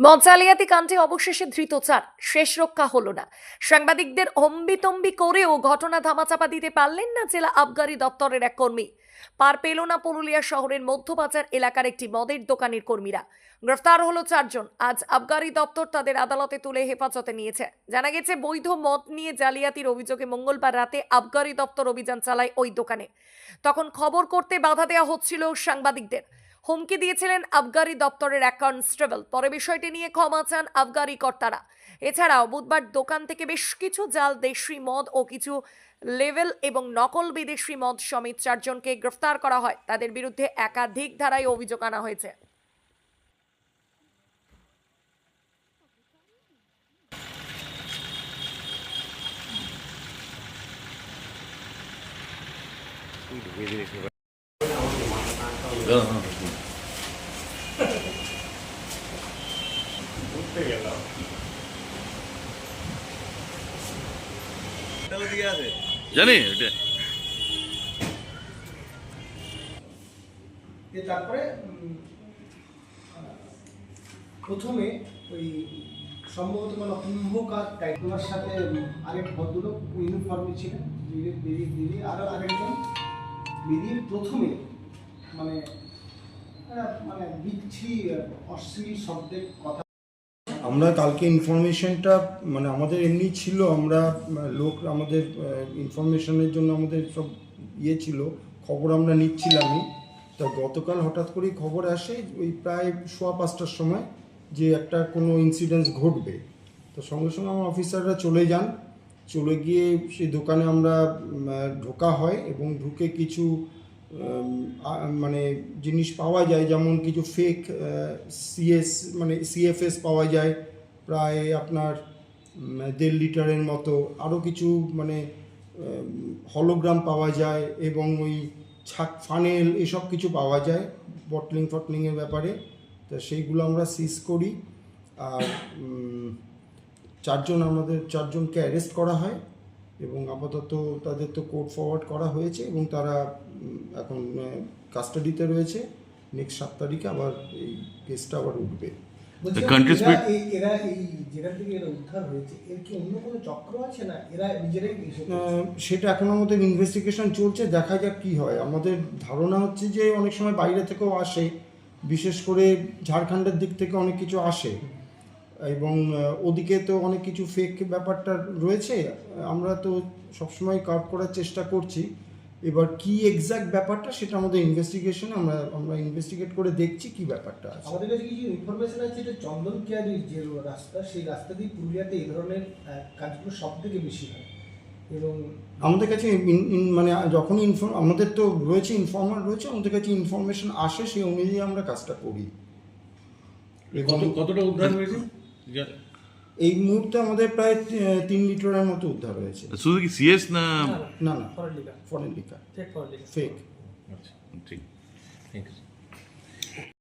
মদ জালিয়াতি কাণ্ডে অবশেষে ধৃত 4, শেষ রক্ষা হলো না। সাংবাদিকদের হম্বিতম্বি করেও ঘটনা ধামাচাপা দিতে পারলেন না জেলা আবগারি দপ্তরের এক কর্মী। পার পেল না পুরুলিয়া শহরের মধ্যবাজার এলাকার একটি মদের দোকানের কর্মীরা। গ্রেফতার হলো 4 জন। আজ আবগারি দপ্তর তাদের আদালতে তুলে হেফাজতে নিয়েছে। জানা গেছে, বৈধ মদ নিয়ে জালিয়াতির অভিযোগে মঙ্গলবার রাতে আবগারি দপ্তর অভিযান চালায় ওই দোকানে। তখন খবর করতে বাধা দেওয়া হচ্ছিল সাংবাদিকদের। হুমকি দিয়েছিলেন আবগারি দপ্তরের এক কনস্টেবল। পরে বিষয়টি নিয়ে ক্ষমা চান আবগারি কর্তারা। এছাড়াও বুধবার দোকান থেকে বেশ কিছু জাল দেশি মদ ও কিছু লেভেল এবং নকল বিদেশি মদ সমেত 4 জনকে গ্রেফতার করা হয়। তাদের বিরুদ্ধে একাধিক ধারায় অভিযোগ আনা হয়েছে। জানি তারপরে প্রথমে ওই সম্ভবত কোনো কুম্ভকার টাইপের সাথে আরেক ভদ্রলোক ইউনিফর্মে ছিলেন, দিদি আরও আরেকজন দিদির প্রথমে মানে মানে বিচ্ছিরি অশ্লীল শব্দের কথা। আমরা কালকে ইনফরমেশনটা মানে আমাদের এমনি ছিল, আমরা লোক আমাদের ইনফরমেশনের জন্য আমাদের সব ছিল, খবর আমরা নিচ্ছিলামই। তা গতকাল হঠাৎ করেই খবর আসে ওই প্রায় 5:15টার সময় যে একটা কোনো ইনসিডেন্স ঘটবে। তো সঙ্গে সঙ্গে আমার অফিসাররা চলে যান, চলে গিয়ে সেই দোকানে আমরা ঢোকা হয় এবং ঢুকে কিছু মানে জিনিস পাওয়া যায়, যেমন কিছু ফেক মানে সিএফএস পাওয়া যায় প্রায় আপনার 1.5 লিটারের মতো, আরও কিছু মানে হলোগ্রাম পাওয়া যায় এবং ওই ফানেল এসব কিছু পাওয়া যায় বটলিংয়ের ব্যাপারে। তো সেইগুলো আমরা সিজ করি। আর 4 জনকে অ্যারেস্ট করা হয় এবং আপাতত তাদের তো কোর্ট ফরওয়ার্ড করা হয়েছে এবং তারা এখন কাস্টাডিতে রয়েছে। নেক্সট 7 তারিখে আবার এই কেসটা আবার উঠবে। এরা এই যেটা থেকে এরা উদ্ধার হয়েছে, এর কি অন্য কোনো চক্র আছে না এরা নিজেরাই? সেটা এখন আমাদের ইনভেস্টিগেশন চলছে, দেখা যাক কি হয়। আমাদের ধারণা হচ্ছে যে অনেক সময় বাইরে থেকেও আসে, বিশেষ করে ঝাড়খণ্ডের দিক থেকে অনেক কিছু আসে এবং ওদিকে তো অনেক কিছু ফেক ব্যাপারটা রয়েছে। আমরা তো সবসময় কাট করার চেষ্টা করছি। এবার কি এক্স্যাক্ট ব্যাপারটা সেটা আমাদের ইনভেস্টিগেশনে আমরা ইনভেস্টিগেট করে দেখছি কি ব্যাপারটা আছে। আমাদের কাছে কিছু ইনফরমেশন আছে যে চন্দন কিয়ারির যে রাস্তা, সেই রাস্তা দিয়ে পুরুলিয়াতে এই ধরনের কাজগুলো সব থেকে বেশি হয়। এবং আমাদের কাছে মানে যখনই আমাদের তো রয়েছে ইনফর্মার রয়েছে, আমাদের কাছে ইনফরমেশন আসে, সেই অনুযায়ী আমরা কাজটা করি। কতটা উদ্ধার হয়েছে এই মুহূর্তে আমাদের প্রায় 3 লিটারের মতো উদ্ধার হয়েছে। শুধু কি সিএস না? না, ফরেন লিকার, ফেক। আচ্ছা, ঠিক। Thank you.